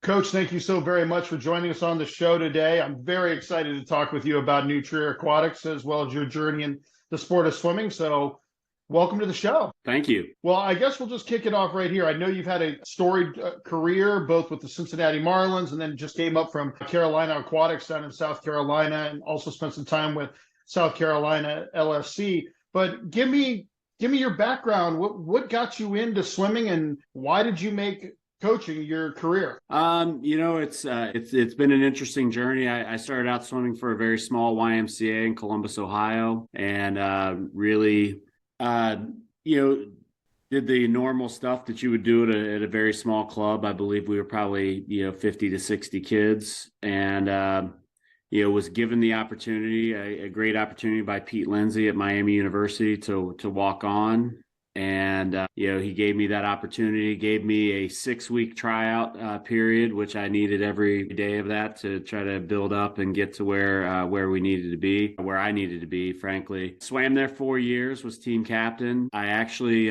Coach, thank you so very much for joining us on the show today. I'm very excited to talk with you about New Trier Aquatics as well as your journey in the sport of swimming. So welcome to the show. Thank you. Well, I guess we'll just kick it off right here. I know you've had a storied career, both with the Cincinnati Marlins and then just came up from Carolina Aquatics down in South Carolina and also spent some time with South Carolina LFC. But give me your background. What got you into swimming and why did you make coaching your career? It's been an interesting journey. I started out swimming for a very small YMCA in Columbus, Ohio, and really, did the normal stuff that you would do at a very small club. I believe we were probably 50 to 60 kids, and was given the opportunity, a great opportunity by Pete Lindsay at Miami University to walk on. And, he gave me that opportunity, gave me a 6-week tryout period, which I needed every day of that to try to build up and get to where we needed to be, where I needed to be, frankly. Swam there 4 years, was team captain. I actually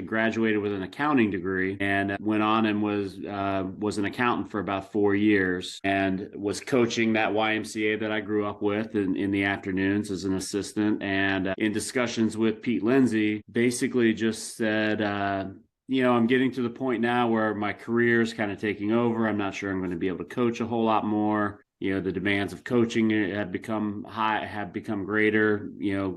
graduated with an accounting degree and went on and was an accountant for about 4 years and was coaching that YMCA that I grew up with in the afternoons as an assistant. And in discussions with Pete Lindsay, basically just said, I'm getting to the point now where my career is kind of taking over. I'm not sure I'm going to be able to coach a whole lot more. The demands of coaching have become greater,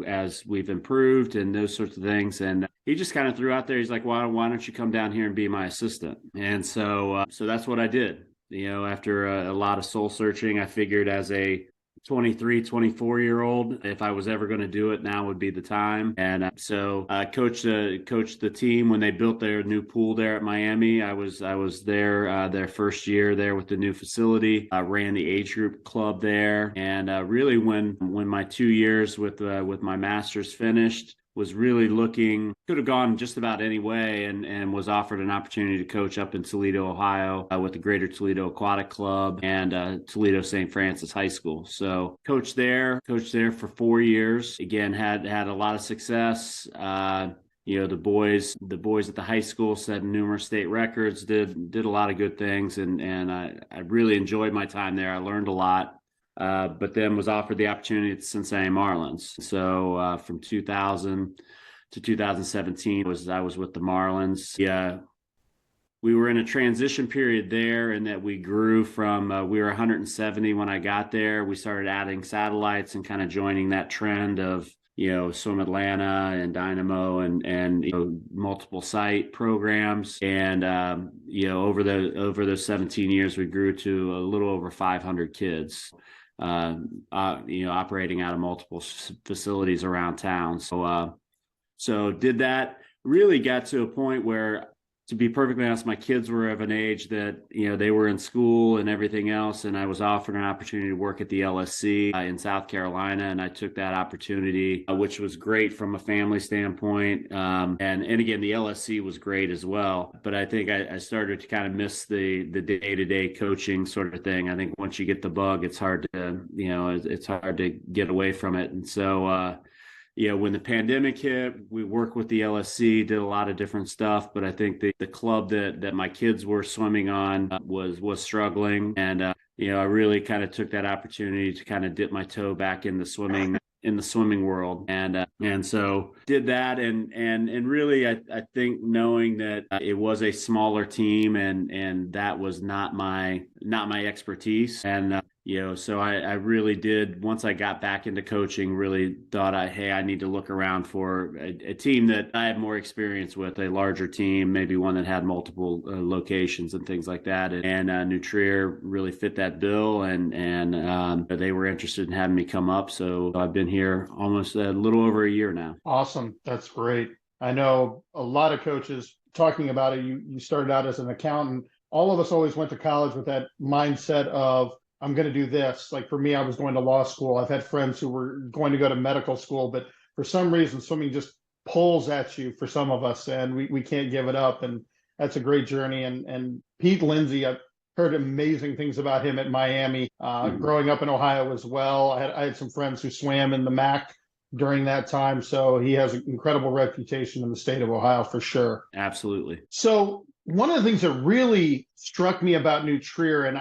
as we've improved and those sorts of things. And he just kind of threw out there, he's like, why don't you come down here and be my assistant? And so that's what I did. After a lot of soul searching, I figured as a 23, 24-year-old, if I was ever going to do it, now would be the time. And so I coached the team when they built their new pool there at Miami. I was there their first year there with the new facility. I ran the age group club there, and really when my 2 years with my master's finished, was really could have gone just about any way, and was offered an opportunity to coach up in Toledo, Ohio with the Greater Toledo Aquatic Club and Toledo St. Francis High School. So coached there for 4 years. Again, had a lot of success. The boys at the high school set numerous state records, did a lot of good things, and I really enjoyed my time there. I learned a lot. But then was offered the opportunity at the Cincinnati Marlins. So from 2000 to 2017 I was with the Marlins. Yeah, we were in a transition period there, in that we grew from we were 170 when I got there. We started adding satellites and kind of joining that trend of Swim Atlanta and Dynamo and multiple site programs. And over those 17 years, we grew to a little over 500 kids. Operating out of multiple facilities around town. So did that, really got to a point where, to be perfectly honest, my kids were of an age that, they were in school and everything else. And I was offered an opportunity to work at the LSC in South Carolina. And I took that opportunity, which was great from a family standpoint. And again, the LSC was great as well. But I think I started to kind of miss the day-to-day coaching sort of thing. I think once you get the bug, it's hard to get away from it. And so, when the pandemic hit, we worked with the LSC, did a lot of different stuff, but I think the club that my kids were swimming on was struggling. And, I really kind of took that opportunity to kind of dip my toe back in the swimming world. And so did that. And really, I think knowing that it was a smaller team and that was not my expertise. And, so I really did, once I got back into coaching, really thought I need to look around for a team that I had more experience with, a larger team, maybe one that had multiple locations and things like that. And New Trier really fit that bill, and they were interested in having me come up. So I've been here almost a little over a year now. Awesome. That's great. I know a lot of coaches talking about it. You started out as an accountant. All of us always went to college with that mindset of, I'm going to do this. Like for me, I was going to law school. I've had friends who were going to go to medical school, but for some reason, swimming just pulls at you for some of us, and we can't give it up. And that's a great journey. And Pete Lindsay, I've heard amazing things about him at Miami, growing up in Ohio as well. I had some friends who swam in the MAC during that time. So he has an incredible reputation in the state of Ohio for sure. Absolutely. So one of the things that really struck me about New Trier, and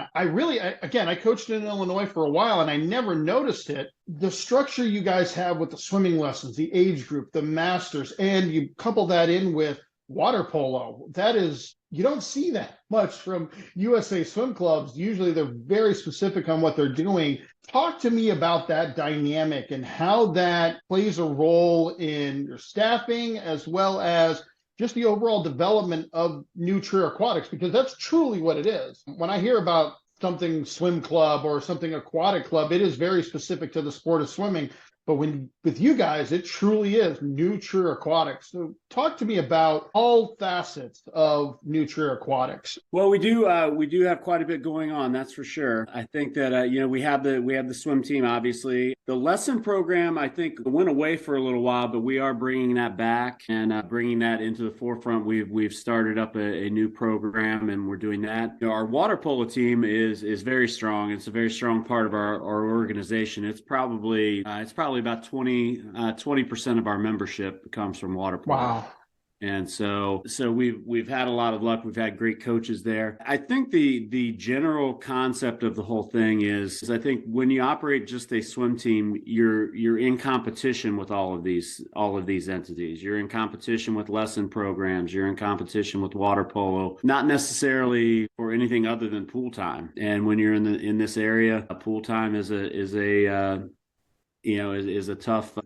again, I coached in Illinois for a while and I never noticed it. The structure you guys have with the swimming lessons, the age group, the masters, and you couple that in with water polo. That is, you don't see that much from USA swim clubs. Usually they're very specific on what they're doing. Talk to me about that dynamic and how that plays a role in your staffing as well as just the overall development of New Trier Aquatics, because that's truly what it is. When I hear about something swim club or something aquatic club, it is very specific to the sport of swimming. But when with you guys, it truly is New Trier Aquatics. So talk to me about all facets of New Trier Aquatics. Well, we do have quite a bit going on, that's for sure. I think that we have the swim team, obviously. The lesson program, I think, went away for a little while, but we are bringing that back and bringing that into the forefront. We've started up a new program, and we're doing that. Our water polo team is very strong. It's a very strong part of our organization. It's probably about 20% of our membership comes from water polo. Wow. And so we've had a lot of luck. We've had great coaches there. I think the general concept of the whole thing is I think when you operate just a swim team, you're in competition with all of these entities. You're in competition with lesson programs. You're in competition with water polo, not necessarily for anything other than pool time. And when you're in this area, pool time is a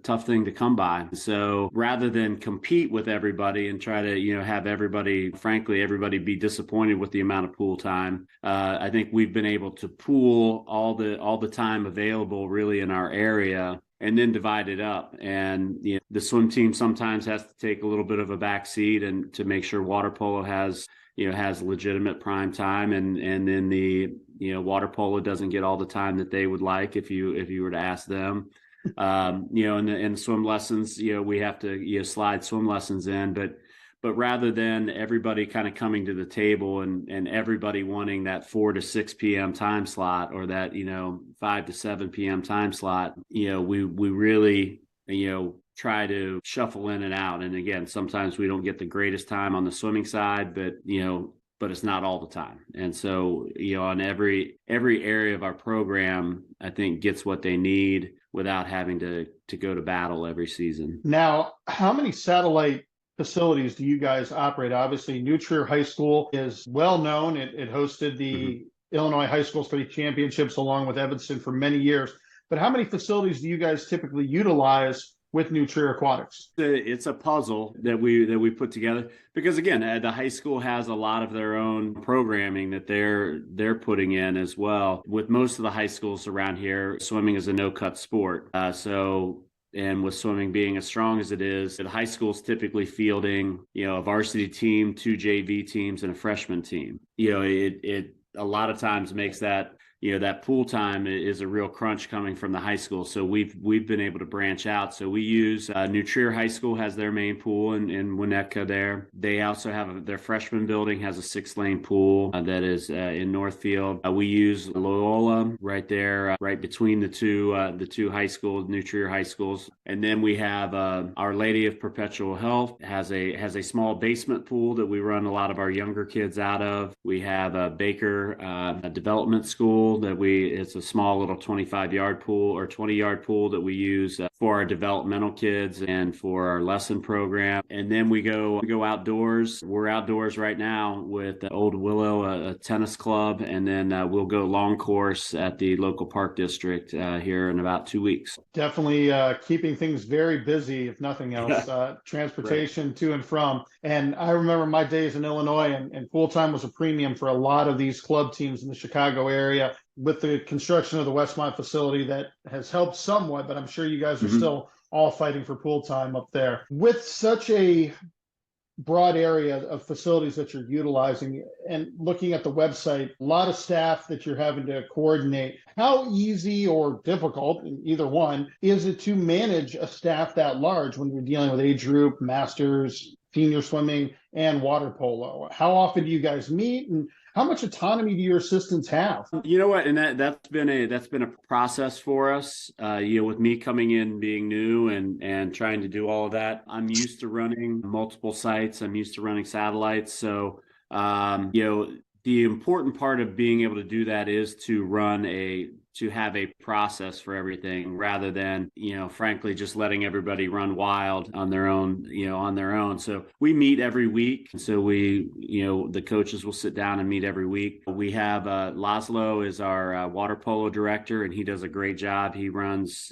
tough thing to come by. So rather than compete with everybody and try to, have everybody be disappointed with the amount of pool time, I think we've been able to pool all the time available really in our area and then divide it up. And the swim team sometimes has to take a little bit of a back seat and to make sure water polo has legitimate prime time, and then the water polo doesn't get all the time that they would like if you were to ask them. In swim lessons, we have to slide swim lessons in, but rather than everybody kind of coming to the table and everybody wanting that 4 to 6 p.m. time slot or that 5 to 7 p.m. time slot, we really try to shuffle in and out. And again, sometimes we don't get the greatest time on the swimming side, but it's not all the time. And so, on every area of our program, I think gets what they need without having to go to battle every season. Now, how many satellite facilities do you guys operate? Obviously, New Trier High School is well known. It hosted the Illinois High School State Championships along with Evanston for many years. But how many facilities do you guys typically utilize with New Trier Aquatics? It's a puzzle that we put together because again, the high school has a lot of their own programming that they're putting in as well. With most of the high schools around here, swimming is a no-cut sport. And with swimming being as strong as it is, the high school's typically fielding, a varsity team, 2 JV teams, and a freshman team. It a lot of times makes that that pool time is a real crunch coming from the high school. So we've been able to branch out. So we use New Trier High School has their main pool in Winnetka there. They also have their freshman building has a 6-lane pool that is in Northfield. We use Loyola right there, right between the two high schools, New Trier high schools. And then we have Our Lady of Perpetual Health has a small basement pool that we run a lot of our younger kids out of. We have Baker a development school it's a small little 25-yard pool or 20-yard pool that we use for our developmental kids and for our lesson program. And then we go outdoors. We're outdoors right now with Old Willow, a tennis club, and then we'll go long course at the local park district here in about 2 weeks. Definitely keeping things very busy, if nothing else. Transportation right to and from. And I remember my days in Illinois, and pool time was a premium for a lot of these club teams in the Chicago area. With the construction of the Westmont facility, that has helped somewhat, but I'm sure you guys are still all fighting for pool time up there. With such a broad area of facilities that you're utilizing and looking at the website, a lot of staff that you're having to coordinate, how easy or difficult, either one, is it to manage a staff that large when you're dealing with age group, masters, senior swimming, and water polo? How often do you guys meet, and how much autonomy do your assistants have? You know what, and that's been a process for us. With me coming in being new and trying to do all of that, I'm used to running multiple sites. I'm used to running satellites, so The important part of being able to do that is to have a process for everything rather than, frankly, just letting everybody run wild on their own. So we meet every week. So the coaches will sit down and meet every week. We have Laszlo is our water polo director, and he does a great job. He runs,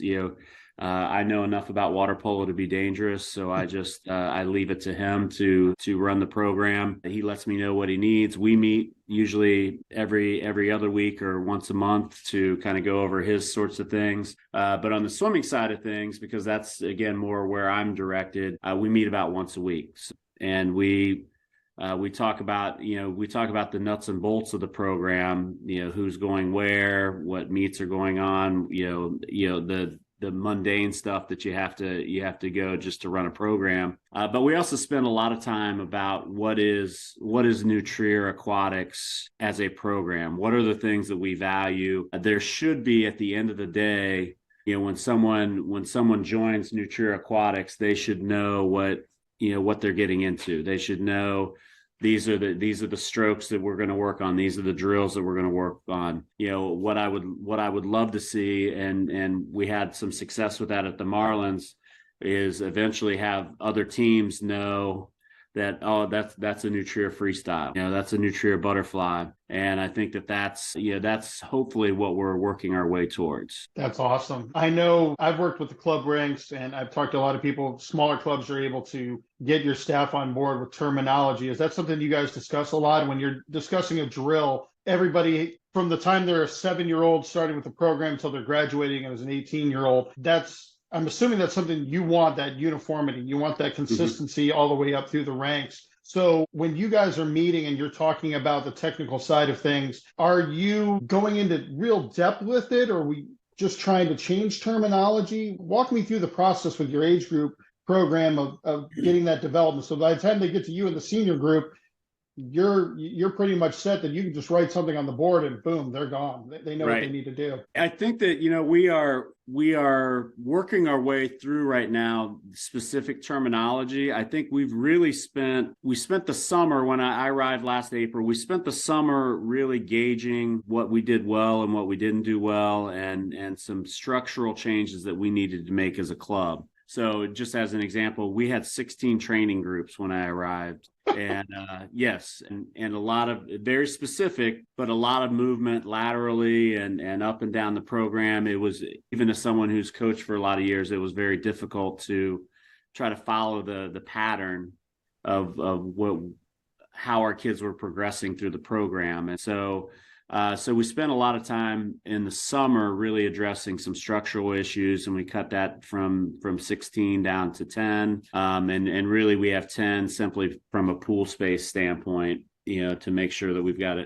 I know enough about water polo to be dangerous, so I leave it to him to run the program. He lets me know what he needs. We meet usually every other week or once a month to kind of go over his sorts of things. But on the swimming side of things, because that's again more where I'm directed, we meet about once a week, and we talk about the nuts and bolts of the program. Who's going where, what meets are going on. The mundane stuff that you have to go just to run a program. But we also spend a lot of time about what is New Trier Aquatics as a program. What are the things that we value? There should be, at the end of the day, when someone joins New Trier Aquatics, they should know what they're getting into. They should know these are the strokes that we're going to work on. These are the drills that we're going to work on. What I would love to see, and we had some success with that at the Marlins, is eventually have other teams know that, oh, that's a New Trier freestyle. That's a New Trier butterfly. And I think that's hopefully what we're working our way towards. That's awesome. I know I've worked with the club ranks, and I've talked to a lot of people. Smaller clubs are able to get your staff on board with terminology. Is that something you guys discuss a lot when you're discussing a drill? Everybody, from the time they're a 7-year-old starting with the program until they're graduating as an 18-year-old, I'm assuming that's something you want, that uniformity. You want that consistency all the way up through the ranks. So when you guys are meeting and you're talking about the technical side of things, are you going into real depth with it, or are we just trying to change terminology? Walk me through the process with your age group program of getting that development. So by the time they get to you in the senior group, you're pretty much set that you can just write something on the board and boom, they're gone. They know what they need to do. I think that, we are working our way through right now specific terminology. I think we spent the summer, when I arrived last April, we spent the summer really gauging what we did well and what we didn't do well, and some structural changes that we needed to make as a club. So just as an example, we had 16 training groups when I arrived. And yes, and a lot of very specific, but a lot of movement laterally and up and down the program. It was, even as someone who's coached for a lot of years, it was very difficult to try to follow the pattern of how our kids were progressing through the program. And so we spent a lot of time in the summer really addressing some structural issues, and we cut that from 16 down to 10. And really we have 10 simply from a pool space standpoint, to make sure that we've got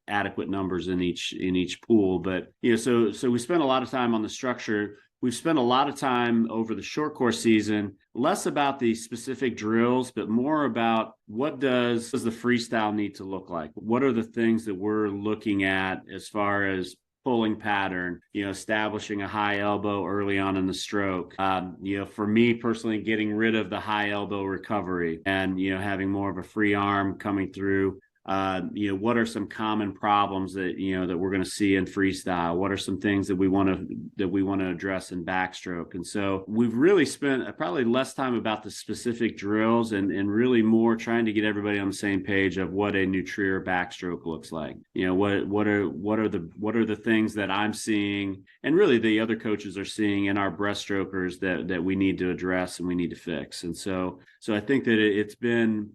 adequate numbers in each pool. But so we spent a lot of time on the structure. We've spent a lot of time over the short course season, less about the specific drills, but more about what does the freestyle need to look like? What are the things that we're looking at as far as pulling pattern, establishing a high elbow early on in the stroke. For me personally, getting rid of the high elbow recovery and, having more of a free arm coming through. What are some common problems that we're going to see in freestyle? What are some things that we want to address in backstroke? And so we've really spent probably less time about the specific drills and really more trying to get everybody on the same page of what a New Trier backstroke looks like. What are the things that I'm seeing, and really the other coaches are seeing in our breaststrokers that we need to address and we need to fix. And so I think that it's been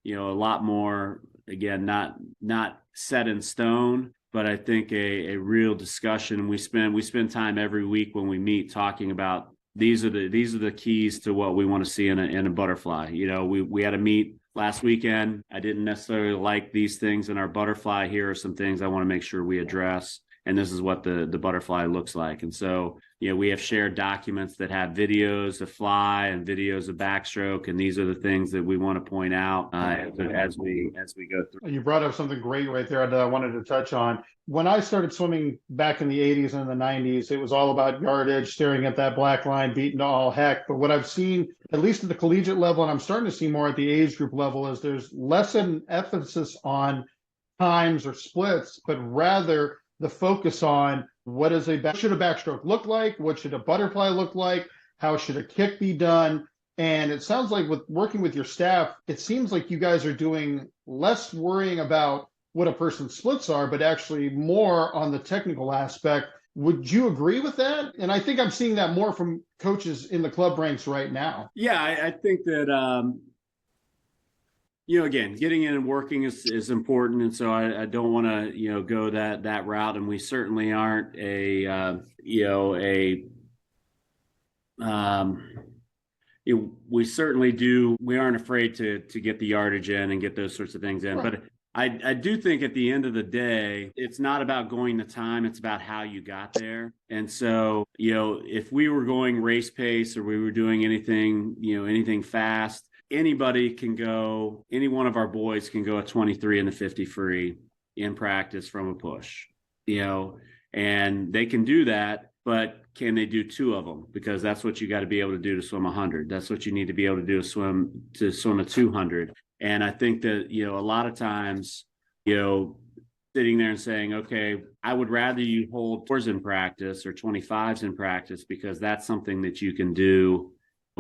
a lot more, again, not set in stone, but I think a real discussion. We spend time every week when we meet talking about these are the keys to what we want to see in a butterfly. We had a meet last weekend. I didn't necessarily like these things in our butterfly. Here are some things I want to make sure we address, and this is what the butterfly looks like. And so we have shared documents that have videos of fly and videos of backstroke, and these are the things that we want to point out as we go through. You brought up something great right there that I wanted to touch on. When I started swimming back in the 80s and the 90s, it was all about yardage, staring at that black line, beating to all heck. But what I've seen at least at the collegiate level, and I'm starting to see more at the age group level, is there's less an emphasis on times or splits, but rather the focus on what should a backstroke look like? What should a butterfly look like? How should a kick be done? And it sounds like with working with your staff, it seems like you guys are doing less worrying about what a person's splits are, but actually more on the technical aspect. Would you agree with that? And I think I'm seeing that more from coaches in the club ranks right now. Yeah, I think that, again, getting in and working is important. And so I don't want to, go that route. And we certainly aren't we certainly we aren't afraid to get the yardage in and get those sorts of things in. Right. But I do think at the end of the day, it's not about going the time, it's about how you got there. And so, if we were going race pace or we were doing anything fast, any one of our boys can go a 23 in the 50 free in practice from a push, and they can do that, but can they do two of them? Because that's what you got to be able to do to swim 100. That's what you need to be able to do to swim a 200. And I think that, a lot of times, sitting there and saying, okay, I would rather you hold 4s in practice or 25s in practice, because that's something that you can do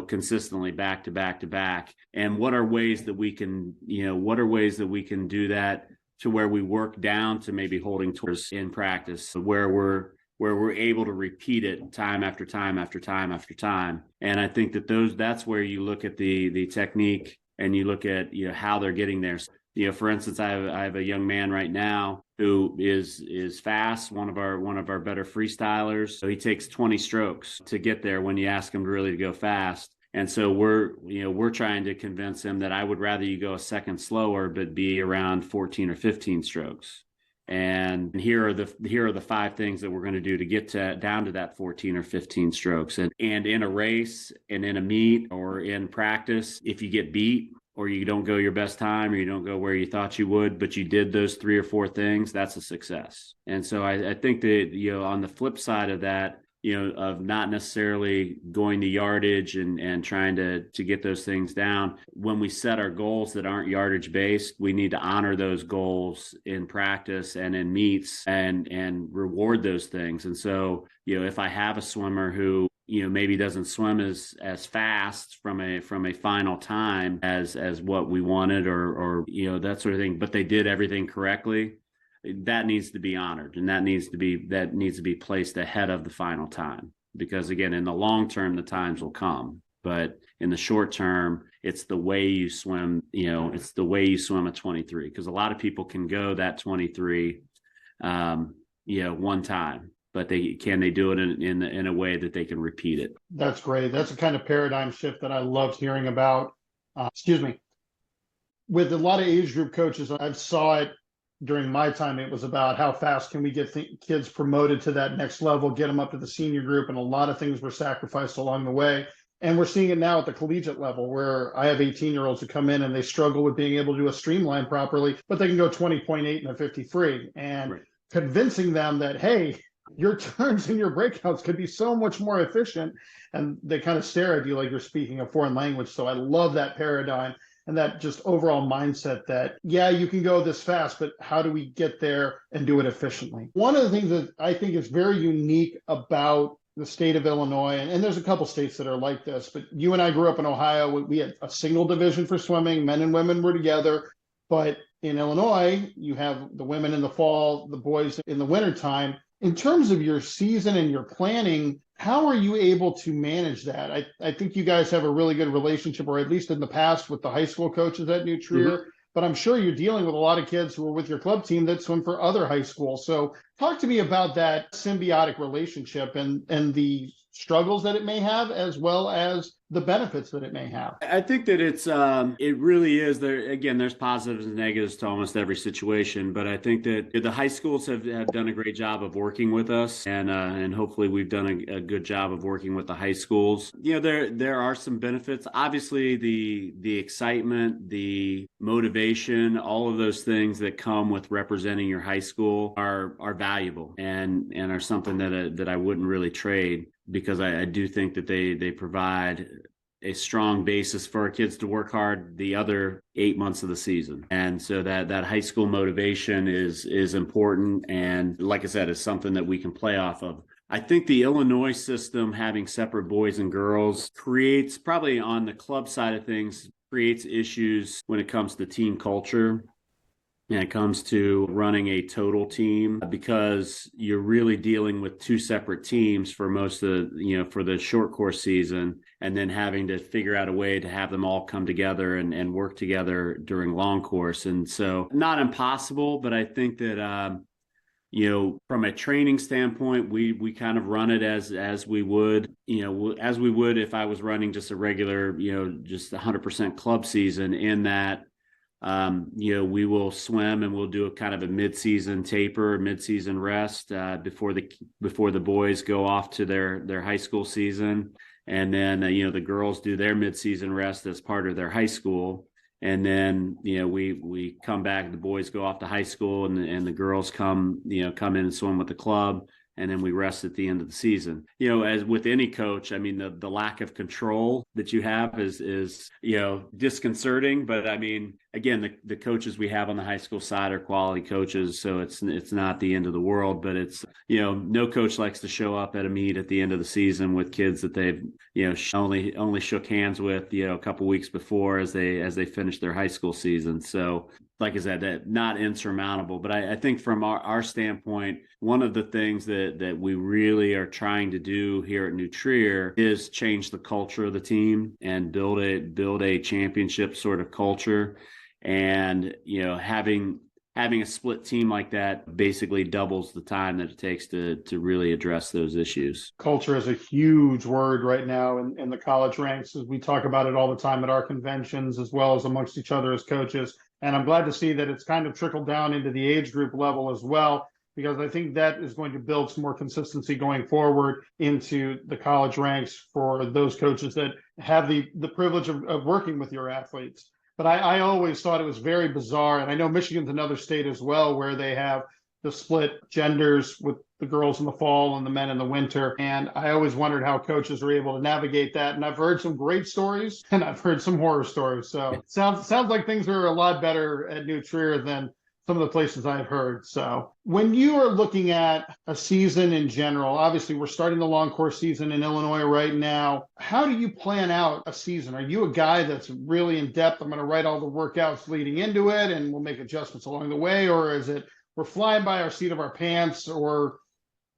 consistently back to back to back. And what are ways that we can do that to where we work down to maybe holding towards in practice, where we're able to repeat it time after time after time after time. And I think that that's where you look at the technique and you look at, how they're getting there. So, for instance, I have a young man right now who is fast, one of our better freestylers. So he takes 20 strokes to get there when you ask him to go fast. And so we're trying to convince him that I would rather you go a second slower, but be around 14 or 15 strokes. And here are the 5 things that we're going to do to get down to that 14 or 15 strokes. And in a race and in a meet or in practice, if you get beat or you don't go your best time or you don't go where you thought you would, but you did those 3 or 4 things, that's a success. And so I think that, on the flip side of that, of not necessarily going the yardage and trying to get those things down. When we set our goals that aren't yardage based, we need to honor those goals in practice and in meets and reward those things. And so, if I have a swimmer who, maybe doesn't swim as fast from a final time as what we wanted or that sort of thing, but they did everything correctly, that needs to be honored, and that needs to be placed ahead of the final time, because again, in the long term, the times will come, but in the short term, it's the way you swim, it's the way you swim a 23, because a lot of people can go that 23, one time, but can they do it in a way that they can repeat it? That's great. That's a kind of paradigm shift that I loved hearing about. With a lot of age group coaches, I've saw it during my time. It was about how fast can we get kids promoted to that next level, get them up to the senior group, and a lot of things were sacrificed along the way. And we're seeing it now at the collegiate level, where I have 18-year-olds who come in and they struggle with being able to do a streamline properly, but they can go 20.8 in a 50 free. And right. Convincing them that, hey, your turns and your breakouts could be so much more efficient. And they kind of stare at you like you're speaking a foreign language. So I love that paradigm. And that just overall mindset that, yeah, you can go this fast, but how do we get there and do it efficiently? One of the things that I think is very unique about the state of Illinois, and there's a couple states that are like this, but you and I grew up in Ohio. We had a single division for swimming. Men and women were together. But in Illinois, you have the women in the fall, the boys in the wintertime. In terms of your season and your planning, how are you able to manage that? I think you guys have a really good relationship, or at least in the past, with the high school coaches at New Trier. Mm-hmm. But I'm sure you're dealing with a lot of kids who are with your club team that swim for other high schools. So talk to me about that symbiotic relationship and the struggles that it may have, as well as the benefits that it may have. I think that it really is there. Again, there's positives and negatives to almost every situation, but I think that the high schools have done a great job of working with us, and hopefully we've done a good job of working with the high schools. There are some benefits. Obviously, the excitement, the motivation, all of those things that come with representing your high school are valuable and are something that I wouldn't really trade, because I do think that they provide a strong basis for our kids to work hard the other 8 months of the season. And so that high school motivation is important. And like I said, it's something that we can play off of. I think the Illinois system, having separate boys and girls, creates, probably on the club side of things, creates issues when it comes to team culture and it comes to running a total team, because you're really dealing with two separate teams for most of for the short course season, and then having to figure out a way to have them all come together and work together during long course. And so, not impossible, but I think that from a training standpoint, we kind of run it as we would if I was running just a regular, just 100% club season, in that we will swim and we'll do a kind of a mid-season taper, mid-season rest before the boys go off to their high school season. And then, the girls do their mid-season rest as part of their high school. And then, we come back, the boys go off to high school, and the girls come in and swim with the club. And then we rest at the end of the season. As with any coach, I mean, the lack of control that you have is disconcerting. But I mean, again, the coaches we have on the high school side are quality coaches, so it's not the end of the world. But it's no coach likes to show up at a meet at the end of the season with kids that they've only shook hands with a couple weeks before as they finish their high school season. So, like I said, that not insurmountable. But I think from our standpoint, one of the things that we really are trying to do here at New Trier is change the culture of the team and build a championship sort of culture. And having a split team like that basically doubles the time that it takes to really address those issues. Culture is a huge word right now in the college ranks, as we talk about it all the time at our conventions, as well as amongst each other as coaches. And I'm glad to see that it's kind of trickled down into the age group level as well, because I think that is going to build some more consistency going forward into the college ranks for those coaches that have the privilege of working with your athletes. But I always thought it was very bizarre, and I know Michigan's another state as well, where they have the split genders with the girls in the fall and the men in the winter. And I always wondered how coaches are able to navigate that. And I've heard some great stories and I've heard some horror stories. So it sounds like things are a lot better at New Trier than some of the places I've heard. So when you are looking at a season in general, obviously we're starting the long course season in Illinois right now. How do you plan out a season? Are you a guy that's really in depth? I'm going to write all the workouts leading into it and we'll make adjustments along the way? Or is it we're flying by our seat of our pants? Or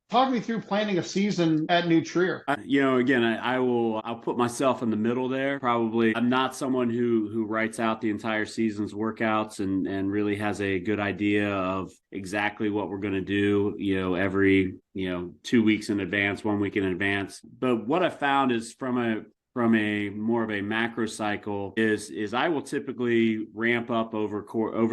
talk me through planning a season at New Trier. Again, I'll put myself in the middle there. Probably, I'm not someone who writes out the entire season's workouts and really has a good idea of exactly what we're going to do, every 2 weeks in advance, 1 week in advance. But what I found is from a more of a macro cycle is I will typically ramp up over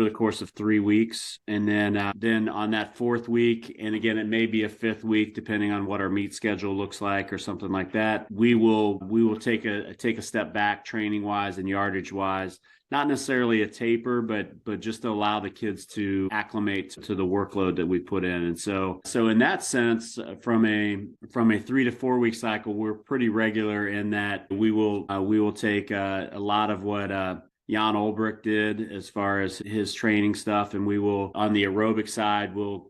the course of 3 weeks. And then on that fourth week, and again, it may be a fifth week, depending on what our meet schedule looks like or something like that, we will take a step back training wise and yardage wise. Not necessarily a taper, but just to allow the kids to acclimate to the workload that we put in. And so in that sense, from a 3 to 4 week cycle, we're pretty regular in that we will take a lot of what Jan Ulbrich did as far as his training stuff, and we will, on the aerobic side, we'll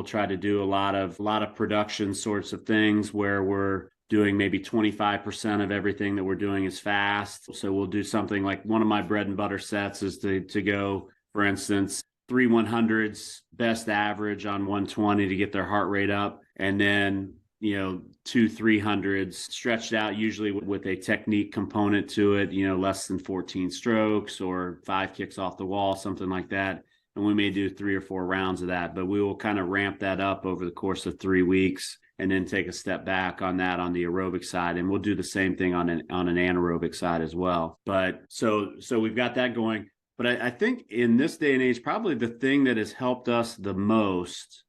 try to do a lot of production sorts of things where we're doing maybe 25% of everything that we're doing is fast. So we'll do something like, one of my bread and butter sets is to go, for instance, 3 100s best average on 120 to get their heart rate up. And then, 2 300s stretched out, usually with a technique component to it, less than 14 strokes or 5 kicks off the wall, something like that. And we may do 3 or 4 rounds of that, but we will kind of ramp that up over the course of 3 weeks and then take a step back on that on the aerobic side. And we'll do the same thing on an anaerobic side as well. But so we've got that going. But I think in this day and age, probably the thing that has helped us the most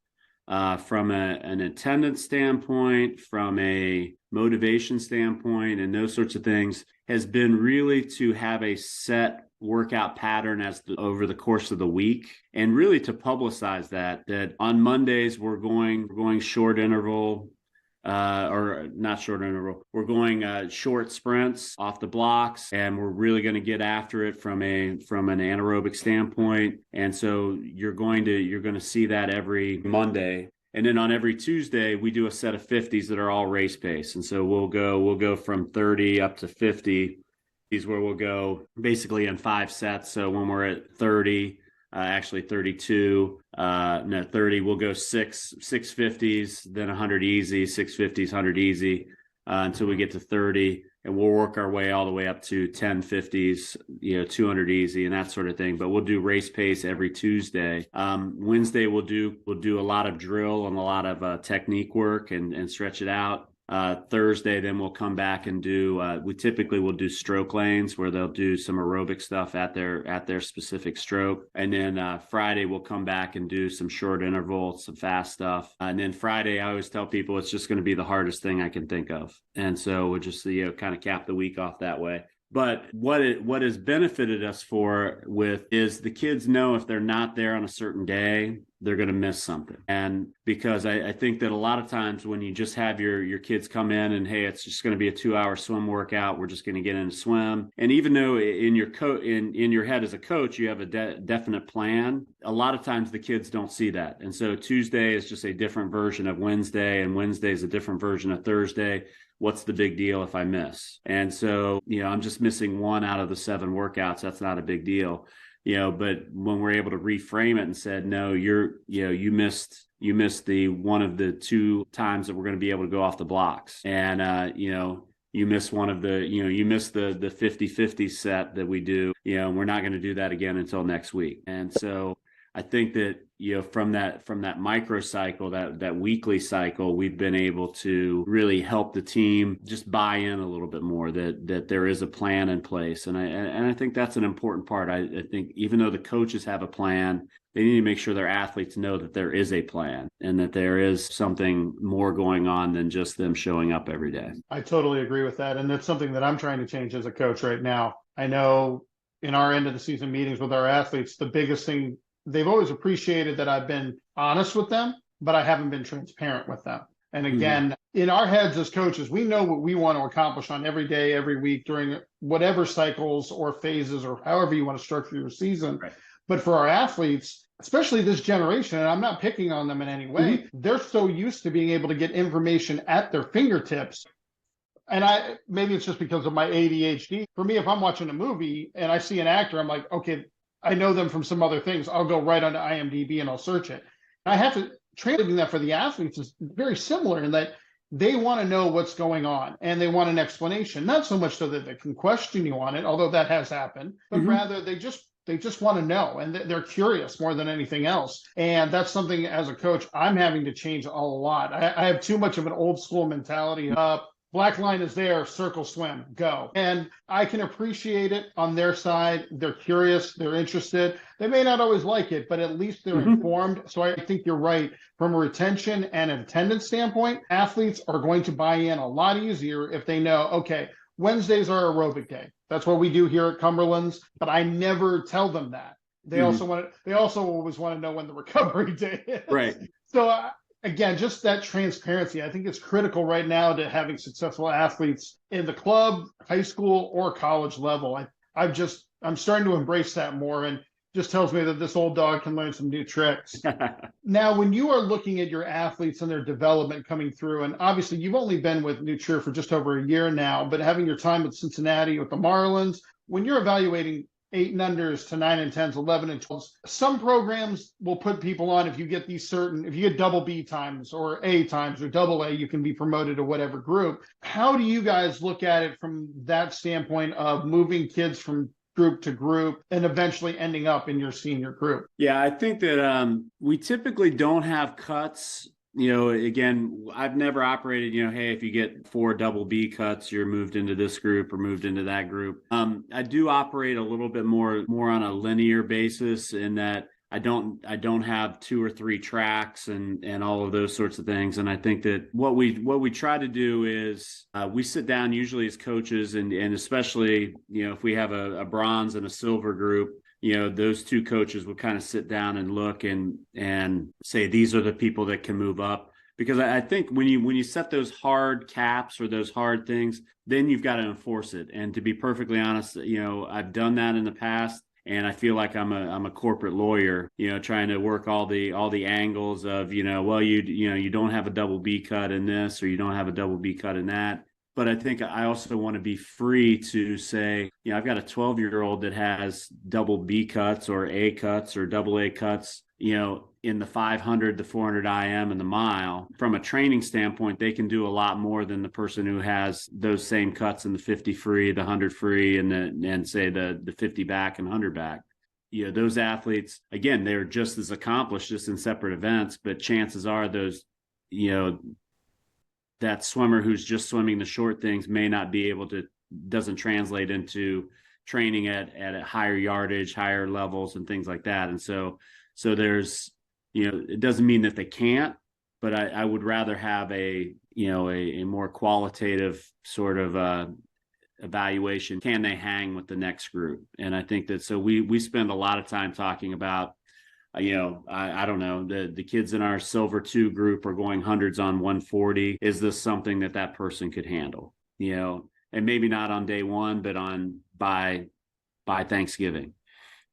from an attendance standpoint, from a motivation standpoint, and those sorts of things, has been really to have a set workout pattern over the course of the week, and really to publicize that on Mondays we're going short interval or not short interval. We're going short sprints off the blocks, and we're really going to get after it from an anaerobic standpoint. And so you're going to see that every Monday. And then on every Tuesday, we do a set of 50s that are all race pace. And so we'll go from 30 up to 50. These where we'll go basically in 5 sets. So when we're at 30, actually 32, 30, we'll go six 50s, then 100 easy, 650s, 100 easy, until we get to 30. And we'll work our way all the way up to 10 50s, 200 easy and that sort of thing. But we'll do race pace every Tuesday. Wednesday, we'll do a lot of drill and a lot of technique work and stretch it out. Thursday, then we'll come back and we typically will do stroke lanes where they'll do some aerobic stuff at their specific stroke. And then Friday, we'll come back and do some short interval, some fast stuff. And then Friday, I always tell people it's just going to be the hardest thing I can think of. And so we'll just, kind of cap the week off that way. But what has benefited us is the kids know if they're not there on a certain day, they're going to miss something. And because I think that a lot of times when you just have your kids come in and, hey, it's just going to be a 2-hour swim workout, we're just going to get in and swim. And even though in your head as a coach, you have a definite plan, a lot of times the kids don't see that. And so Tuesday is just a different version of Wednesday, and Wednesday is a different version of Thursday. What's the big deal if I miss? And so, I'm just missing 1 out of the 7 workouts. That's not a big deal. But when we're able to reframe it and said, no, you missed the one of the 2 times that we're going to be able to go off the blocks. And, you missed one of you missed the 50-50 set that we do, we're not going to do that again until next week. And so I think that, from that microcycle, that weekly cycle, we've been able to really help the team just buy in a little bit more that there is a plan in place. And I think that's an important part. I think even though the coaches have a plan, they need to make sure their athletes know that there is a plan and that there is something more going on than just them showing up every day. I totally agree with that. And that's something that I'm trying to change as a coach right now. I know in our end of the season meetings with our athletes, the biggest thing, they've always appreciated that I've been honest with them, but I haven't been transparent with them. And again, in our heads as coaches, we know what we want to accomplish on every day, every week, during whatever cycles or phases or however you want to structure your season. Right. But for our athletes, especially this generation, and I'm not picking on them in any way, they're so used to being able to get information at their fingertips. And maybe it's just because of my ADHD. For me, if I'm watching a movie and I see an actor, I'm like, okay, I know them from some other things. I'll go right onto IMDb and I'll search it. I have to translating that for the athletes is very similar in that they want to know what's going on and they want an explanation, not so much so that they can question you on it, although that has happened, but rather they just want to know, and they're curious more than anything else. And that's something as a coach I'm having to change a lot. I have too much of an old school mentality. Black line is there, circle, swim, go. And I can appreciate it on their side. They're curious, they're interested. They may not always like it, but at least they're informed. So I think you're right. From a retention and attendance standpoint, athletes are going to buy in a lot easier if they know, okay, Wednesdays are aerobic day. That's what we do here at Cumberland's, but I never tell them that. They also always want to know when the recovery day is. Right. So again, just that transparency, I think it's critical right now to having successful athletes in the club, high school, or college level. I'm starting to embrace that more, and just tells me that this old dog can learn some new tricks. Now, when you are looking at your athletes and their development coming through, and obviously you've only been with New Trier for just over a year now, but having your time with Cincinnati, with the Marlins, when you're evaluating 8 and unders to 9 and 10s, 11 and 12s. Some programs will put people on if you get if you get double B times or A times or double A, you can be promoted to whatever group. How do you guys look at it from that standpoint of moving kids from group to group and eventually ending up in your senior group? Yeah, I think that we typically don't have cuts. Again, I've never operated, hey, if you get 4 double B cuts, you're moved into this group or moved into that group. I do operate a little bit more on a linear basis in that I don't have 2 or 3 tracks and all of those sorts of things. And I think that what we try to do is we sit down usually as coaches and especially, if we have a bronze and a silver group, those 2 coaches will kind of sit down and look and say, these are the people that can move up. because I think when you set those hard caps or those hard things, then you've got to enforce it. And to be perfectly honest, I've done that in the past. And I feel like I'm a corporate lawyer, trying to work all the angles of, well, you don't have a double B cut in this, or you don't have a double B cut in that. But I think I also want to be free to say, I've got a 12-year-old that has double B cuts or A cuts or double A cuts, in the 500, the 400 IM, and the mile. From a training standpoint, they can do a lot more than the person who has those same cuts in the 50 free, the 100 free, and say the 50 back and 100 back. Those athletes, again, they're just as accomplished, just in separate events, but chances are those, that swimmer who's just swimming the short things may not be able to, doesn't translate into training at a higher yardage, higher levels, and things like that. And so there's, it doesn't mean that they can't, but I would rather have a more qualitative sort of evaluation. Can they hang with the next group? And I think that, so we spend a lot of time talking about, I don't know, the kids in our Silver 2 group are going hundreds on 140. Is this something that person could handle? And maybe not on day one, but by Thanksgiving.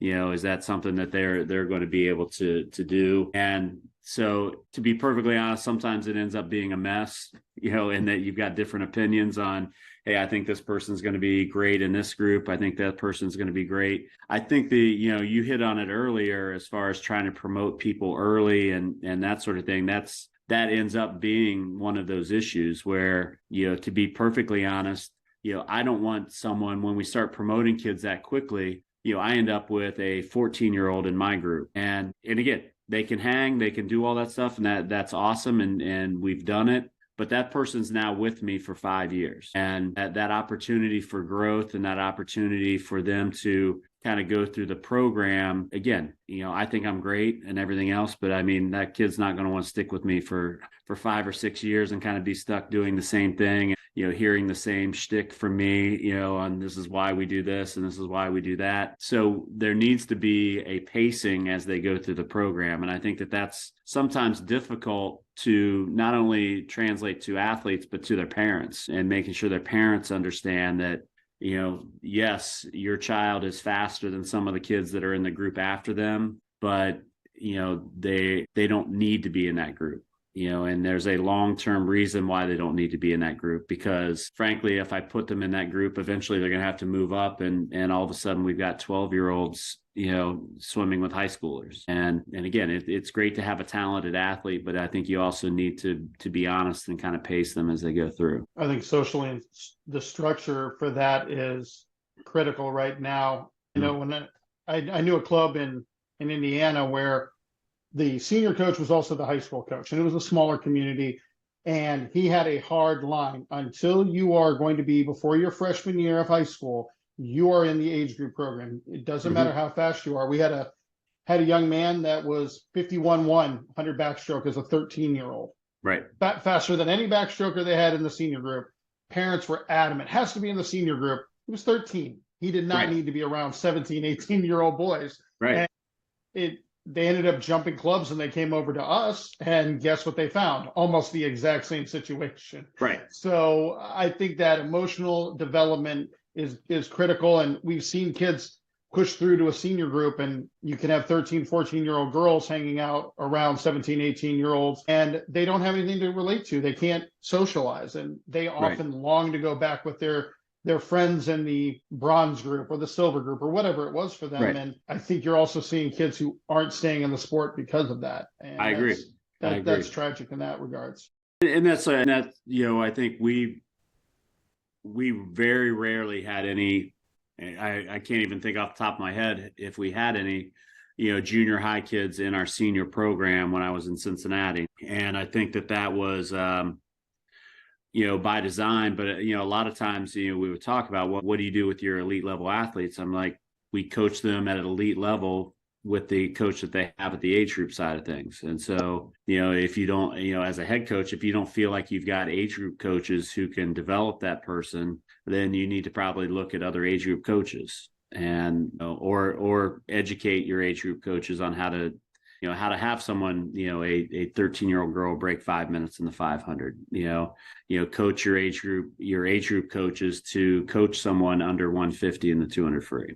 Is that something that they're going to be able to do? And so, to be perfectly honest, sometimes it ends up being a mess, and that you've got different opinions on, hey, I think this person's going to be great in this group. I think that person's going to be great. I think you hit on it earlier as far as trying to promote people early and that sort of thing. That ends up being one of those issues where, to be perfectly honest, I don't want someone, when we start promoting kids that quickly, I end up with a 14-year-old in my group. And again, they can hang, they can do all that stuff, and that's awesome. And we've done it. But that person's now with me for 5 years. And that opportunity for growth and that opportunity for them to kind of go through the program, again, I think I'm great and everything else, but I mean, that kid's not going to want to stick with me for 5 or 6 years and kind of be stuck doing the same thing, hearing the same shtick from me, on this is why we do this and this is why we do that. So there needs to be a pacing as they go through the program. And I think that's sometimes difficult to not only translate to athletes, but to their parents, and making sure their parents understand that, yes, your child is faster than some of the kids that are in the group after them, but, they don't need to be in that group. And there's a long-term reason why they don't need to be in that group, because frankly, if I put them in that group, eventually they're going to have to move up, and all of a sudden we've got 12-year-olds, swimming with high schoolers. And again, it's great to have a talented athlete, but I think you also need to be honest and kind of pace them as they go through. I think socially, the structure for that is critical right now. When I knew a club in Indiana where the senior coach was also the high school coach, and it was a smaller community, and he had a hard line: until you are going to be, before your freshman year of high school, you are in the age group program. It doesn't matter how fast you are. We had a young man that was 51-1 100 backstroke as a 13-year-old, right? Faster than any backstroker they had in the senior group. Parents were adamant, has to be in the senior group. He was 13. He did not need to be around 17, 18-year-old boys. Right. And they ended up jumping clubs, and they came over to us, and guess what they found? Almost the exact same situation. Right. So I think that emotional development is critical. And we've seen kids push through to a senior group, and you can have 13, 14-year-old girls hanging out around 17, 18-year-olds, and they don't have anything to relate to. They can't socialize, and they often long to go back with their friends in the bronze group or the silver group or whatever it was for them. Right. And I think you're also seeing kids who aren't staying in the sport because of that. And I agree. That's tragic in that regards. And that's I think we very rarely had any, I can't even think off the top of my head if we had any, junior high kids in our senior program when I was in Cincinnati. And I think that was, by design, but a lot of times, we would talk about what do you do with your elite level athletes? I'm like, we coach them at an elite level with the coach that they have at the age group side of things. And so, if you don't, as a head coach, if you don't feel like you've got age group coaches who can develop that person, then you need to probably look at other age group coaches and, or educate your age group coaches on how to, how to have someone, a 13-year-old girl break 5 minutes in the 500, coach your age group coaches to coach someone under 150 in the 200 free.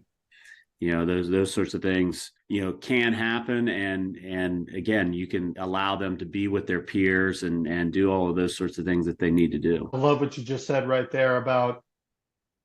Those sorts of things, can happen. And again, you can allow them to be with their peers and do all of those sorts of things that they need to do. I love what you just said right there about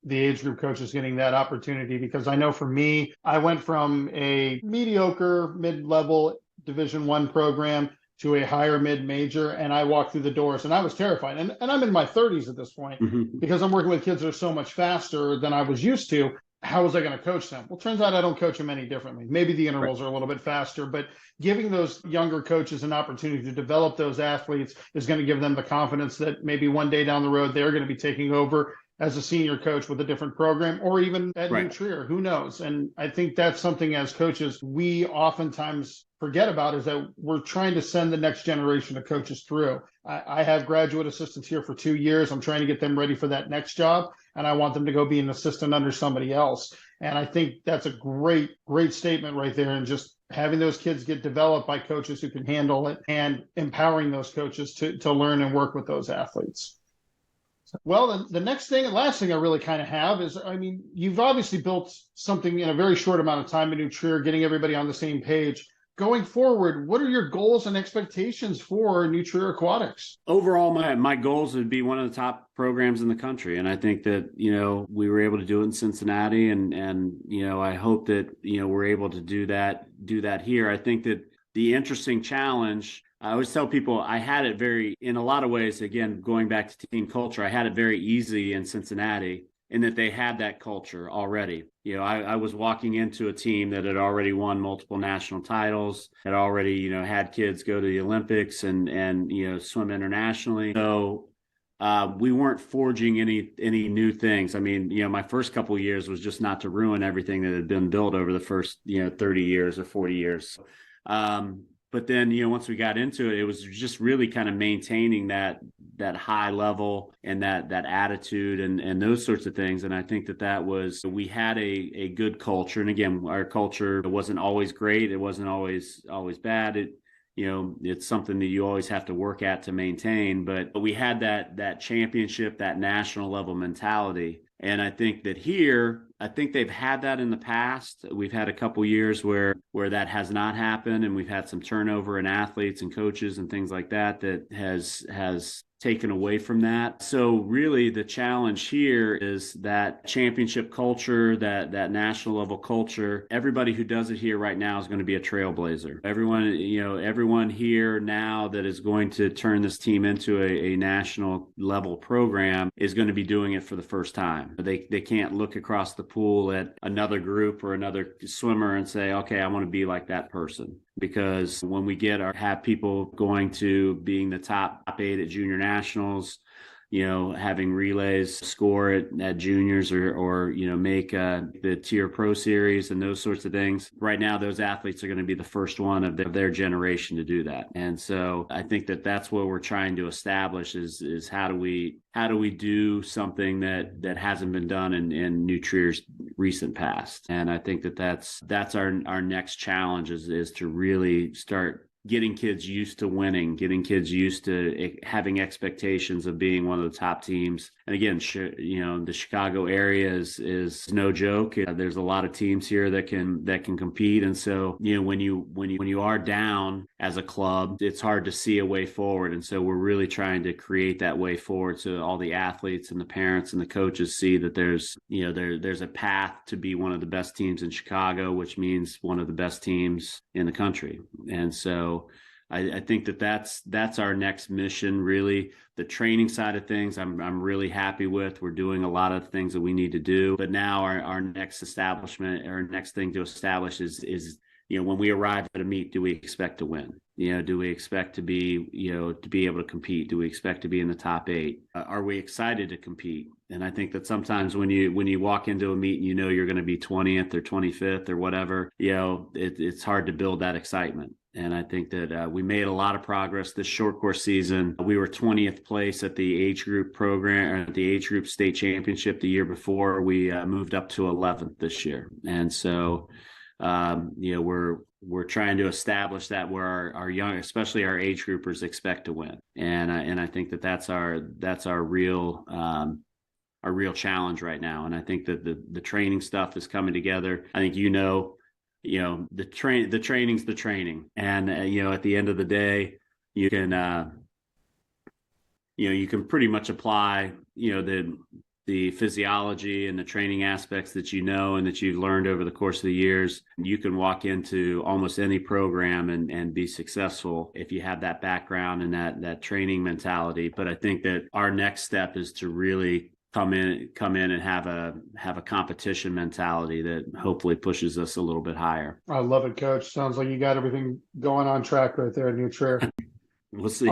the age group coaches getting that opportunity, because I know for me, I went from a mediocre mid-level Division I program to a higher mid-major, and I walked through the doors and I was terrified. And I'm in my 30s at this point, because I'm working with kids that are so much faster than I was used to. How was I going to coach them? Well, turns out I don't coach them any differently. Maybe the intervals are a little bit faster, but giving those younger coaches an opportunity to develop those athletes is going to give them the confidence that maybe one day down the road, they're going to be taking over as a senior coach with a different program, or even at New Trier, who knows? And I think that's something as coaches, we oftentimes forget about, is that we're trying to send the next generation of coaches through. I have graduate assistants here for 2 years. I'm trying to get them ready for that next job, and I want them to go be an assistant under somebody else. And I think that's a great statement right there. And just having those kids get developed by coaches who can handle it, and empowering those coaches to learn and work with those athletes. Well, the next thing and last thing I really kind of have is, you've obviously built something in a very short amount of time in New Trier, getting everybody on the same page. Going forward, what are your goals and expectations for New Trier Aquatics? Overall, my goals would be one of the top programs in the country. And I think that, we were able to do it in Cincinnati, and I hope that, we're able to do that here. I think that the interesting challenge, I always tell people, I had it in a lot of ways, again, going back to team culture, I had it very easy in Cincinnati, in that they had that culture already. I was walking into a team that had already won multiple national titles, had already, had kids go to the Olympics and swim internationally. So we weren't forging any new things. My first couple of years was just not to ruin everything that had been built over the first, 30 years or 40 years. But then, once we got into it, it was just really kind of maintaining that high level and that attitude and those sorts of things. And I think we had a good culture. And again, our culture wasn't always great. It wasn't always bad. It's something that you always have to work at to maintain. But we had that championship, that national level mentality. And I think that here, I think they've had that in the past. We've had a couple years where that has not happened, and we've had some turnover in athletes and coaches and things like that has taken away from that. So really the challenge here is that championship culture, that national level culture. Everybody who does it here right now is going to be a trailblazer. Everyone here now that is going to turn this team into a national level program is going to be doing it for the first time. They can't look across the pool at another group or another swimmer and say, okay, I want to be like that person. Because when we have people going to being the top 8 at junior nationals, having relays score at juniors or make the tier pro series and those sorts of things. Right now, those athletes are going to be the first one of their generation to do that. And so I think that's what we're trying to establish is how do we do something that hasn't been done in New Trier's recent past. And I think that's our next challenge is to really start getting kids used to winning, getting kids used to having expectations of being one of the top teams. And again, the Chicago area is no joke. There's a lot of teams here that can compete. And so, when you are down as a club, it's hard to see a way forward. And so we're really trying to create that way forward so all the athletes and the parents and the coaches see that there's a path to be one of the best teams in Chicago, which means one of the best teams in the country. And so I think that's our next mission, really. The training side of things, I'm really happy with. We're doing a lot of things that we need to do. But now our next thing to establish is when we arrive at a meet, do we expect to win? Do we expect to be able to compete? Do we expect to be in the top 8? Are we excited to compete? And I think that sometimes when you walk into a meet and you're going to be 20th or 25th or whatever, it's hard to build that excitement. And I think that we made a lot of progress this short course season. We were 20th place at the age group program, or at the age group state championship the year before. We moved up to 11th this year. And so, we're we're trying to establish that where our young, especially our age groupers, expect to win. And I think that's our real challenge right now. And I think that the training stuff is coming together. I think the training's the training, and at the end of the day, you can you can pretty much apply the physiology and the training aspects that and that you've learned over the course of the years. You can walk into almost any program and be successful if you have that background and that training mentality. But I think that our next step is to really come in and have a competition mentality that hopefully pushes us a little bit higher. I love it, Coach. Sounds like you got everything going on track right there in your chair. We'll see.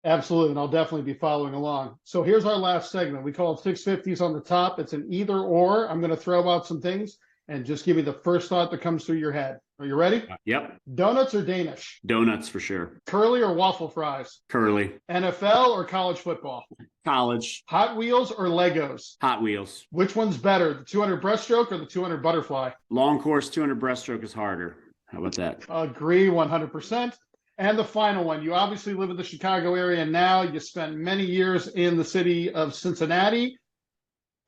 Absolutely, and I'll definitely be following along. So here's our last segment. We call it 650s on the top. It's an either or. I'm going to throw out some things and just give me the first thought that comes through your head. Are you ready? Yep. Donuts or Danish? Donuts for sure. Curly or waffle fries? Curly. NFL or college football? College. Hot Wheels or Legos? Hot Wheels. Which one's better, the 200 breaststroke or the 200 butterfly? Long course 200 breaststroke is harder. How about that? Agree 100%. And the final one, you obviously live in the Chicago area now. You spent many years in the city of Cincinnati.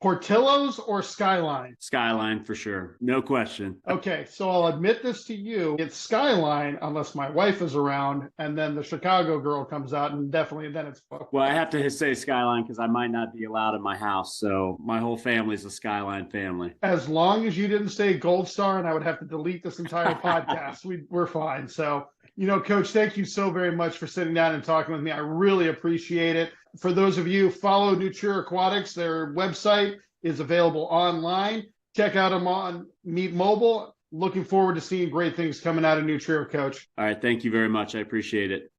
Portillo's or Skyline? Skyline for sure. No question. Okay, so I'll admit this to you. It's Skyline unless my wife is around, and then the Chicago girl comes out, and definitely then it's booked. Well, I have to say Skyline because I might not be allowed in my house. So my whole family's a Skyline family. As long as you didn't say Gold Star, and I would have to delete this entire podcast, we're fine. So, Coach, thank you so very much for sitting down and talking with me. I really appreciate it. For those of you who follow Nuture Aquatics, their website is available online. Check out them on Meet Mobile. Looking forward to seeing great things coming out of Nuture, Coach. All right. Thank you very much. I appreciate it.